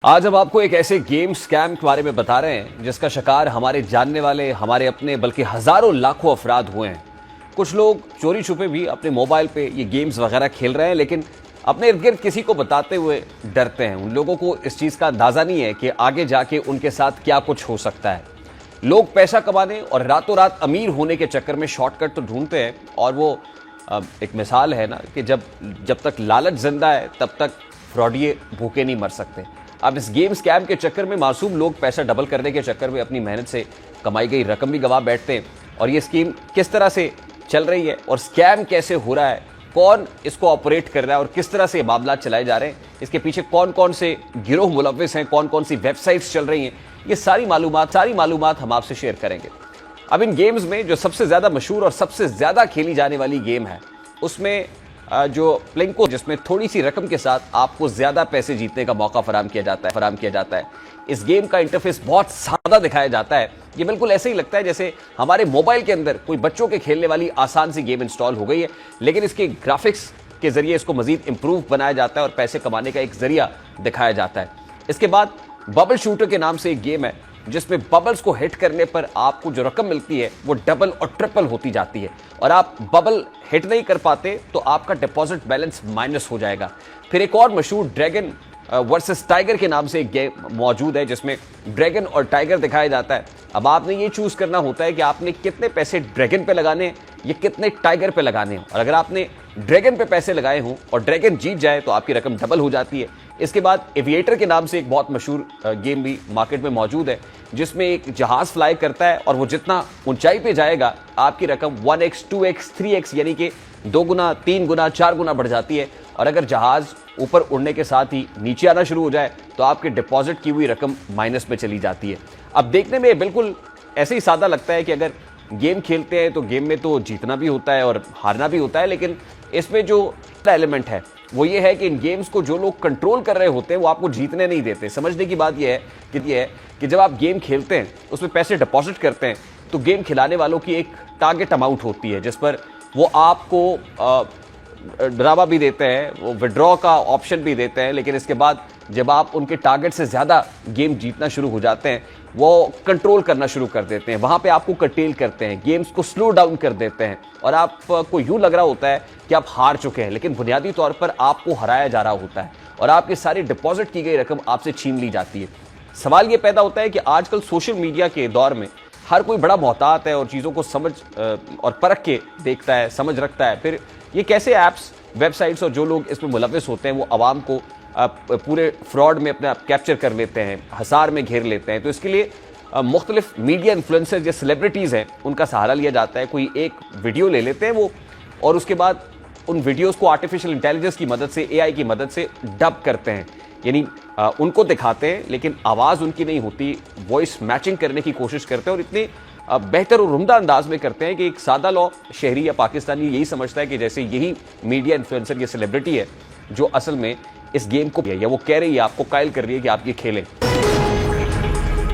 आज हम आपको एक ऐसे गेम स्कैम के बारे में बता रहे हैं जिसका शिकार हमारे जानने वाले, हमारे अपने बल्कि हजारों लाखों अफराद हुए हैं। कुछ लोग चोरी छुपे भी अपने मोबाइल पे ये गेम्स वगैरह खेल रहे हैं, लेकिन अपने इर्द गिर्द किसी को बताते हुए डरते हैं। उन लोगों को इस चीज़ का अंदाज़ा नहीं है कि आगे जाके उनके साथ क्या कुछ हो सकता है। लोग पैसा कमाने और रातों रात अमीर होने के चक्कर में शॉर्टकट तो ढूंढते हैं, और वो एक मिसाल है ना कि जब तक लालच जिंदा है तब तक फ्रॉडिये भूखे नहीं मर सकते। अब इस गेम स्कैम के चक्कर में मासूम लोग पैसा डबल करने के चक्कर में अपनी मेहनत से कमाई गई रकम भी गंवा बैठते हैं। और ये स्कीम किस तरह से चल रही है और स्कैम कैसे हो रहा है, कौन इसको ऑपरेट कर रहा है और किस तरह से मामला चलाए जा रहे हैं, इसके पीछे कौन कौन से गिरोह मुलव्विस हैं, कौन कौन सी वेबसाइट्स चल रही हैं, ये सारी मालूमात हम आपसे शेयर करेंगे। अब इन गेम्स में जो सबसे ज़्यादा मशहूर और सबसे ज़्यादा खेली जाने वाली गेम है, उसमें जो प्लिंको, जिसमें थोड़ी सी रकम के साथ आपको ज़्यादा पैसे जीतने का मौका फराम किया जाता है। इस गेम का इंटरफेस बहुत सादा दिखाया जाता है। ये बिल्कुल ऐसे ही लगता है जैसे हमारे मोबाइल के अंदर कोई बच्चों के खेलने वाली आसान सी गेम इंस्टॉल हो गई है, लेकिन इसके ग्राफिक्स के जरिए इसको मजीद इंप्रूव बनाया जाता है और पैसे कमाने का एक जरिया दिखाया जाता है। इसके बाद बबल शूटर के नाम से एक गेम है जिसमें बबल्स को हिट करने पर आपको जो रकम मिलती है वो डबल और ट्रिपल होती जाती है, और आप बबल हिट नहीं कर पाते तो आपका डिपॉजिट बैलेंस माइनस हो जाएगा। फिर एक और मशहूर ड्रैगन वर्सेस टाइगर के नाम से एक गेम मौजूद है जिसमें ड्रैगन और टाइगर दिखाया जाता है। अब आपने ये चूज करना होता है कि आपने कितने पैसे ड्रैगन पे लगाने हैं या कितने टाइगर पे लगाने हैं, और अगर आपने ड्रैगन पे पैसे लगाए हों और ड्रैगन जीत जाए तो आपकी रकम डबल हो जाती है। इसके बाद एविएटर के नाम से एक बहुत मशहूर गेम भी मार्केट में मौजूद है जिसमें एक जहाज फ्लाई करता है और वो जितना ऊंचाई पे जाएगा आपकी रकम 1x 2x 3x यानी कि 2 गुना 3 गुना 4 गुना बढ़ जाती है, और अगर जहाज ऊपर उड़ने के साथ ही नीचे आना शुरू हो जाए तो आपके डिपॉजिट की हुई रकम माइनस में चली जाती है। अब देखने में बिल्कुल ऐसे ही सादा लगता है कि अगर गेम खेलते हैं तो गेम में तो जीतना भी होता है और हारना भी होता है, लेकिन इसमें जो एलिमेंट है वो ये है कि इन गेम्स को जो लोग कंट्रोल कर रहे होते हैं वो आपको जीतने नहीं देते। समझने की बात यह है कि जब आप गेम खेलते हैं उसमें पैसे डिपॉजिट करते हैं तो गेम खिलाने वालों की एक टारगेट अमाउंट होती है जिस पर वो आपको डरावा भी देते हैं, वो विड्रॉ का ऑप्शन भी देते हैं, लेकिन इसके बाद जब आप उनके टारगेट से ज़्यादा गेम जीतना शुरू हो जाते हैं वो कंट्रोल करना शुरू कर देते हैं, वहाँ पे आपको कर्टेल करते हैं, गेम्स को स्लो डाउन कर देते हैं, और आपको यूँ लग रहा होता है कि आप हार चुके हैं, लेकिन बुनियादी तौर पर आपको हराया जा रहा होता है और आपकी सारी डिपॉजिट की गई रकम आपसे छीन ली जाती है। सवाल ये पैदा होता है कि आजकल सोशल मीडिया के दौर में हर कोई बड़ा मोहतात है और चीज़ों को समझ और परख के देखता है, समझ रखता है। फिर ये कैसे ऐप्स, वेबसाइट्स और जो लोग इसमें मुलव्विस होते हैं वो आवाम को पूरे फ्रॉड में अपने आप कैप्चर कर लेते हैं, हसार में घेर लेते हैं। तो इसके लिए मुख्तलिफ मीडिया इन्फ्लुएंसर्स या सेलिब्रिटीज़ हैं उनका सहारा लिया जाता है। कोई एक वीडियो ले लेते हैं वो, और उसके बाद उन वीडियोस को आर्टिफिशियल इंटेलिजेंस की मदद से, AI की मदद से डब करते हैं, यानी उनको दिखाते हैं लेकिन आवाज़ उनकी नहीं होती, वॉइस मैचिंग करने की कोशिश करते हैं और इतने बेहतर और उम्दा अंदाज में करते हैं कि एक सादा लॉ शहरी या पाकिस्तानी यही समझता है कि जैसे यही मीडिया इन्फ्लुएंसर या सेलिब्रिटी है जो असल में इस गेम को, या वो कह रही है, आपको कायल कर रही है कि आप ये खेलें।